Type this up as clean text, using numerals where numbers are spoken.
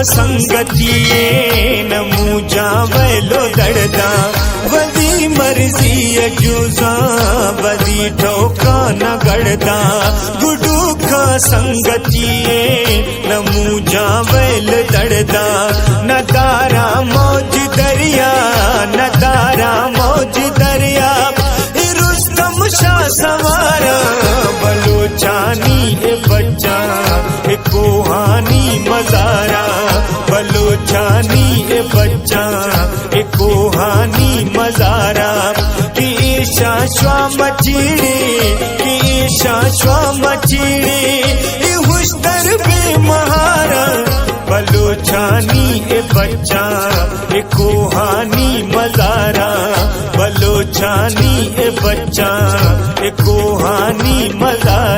संगतिये न मूजा वेलो दड़दा वदी मर्जी जुजा वदी ठोका न गड़दा गुडू का संगतिये न मूजा वेल दड़दा न तारा मौज दरिया न तारा मौज दरिया रुस्तम शाह सवारा बलोचानी ए बच्चा ए कोहानी मजारा बलोचानी ए बच्चा ए कोहानी मजारा की शाश्वा मचीड़ी की शाश्वा मचीड़ी हुस्तर बे महारा बलोचानी ए बच्चा ए कोहानी मजारा बलोचानी ए बच्चा ए कोहानी मजारा।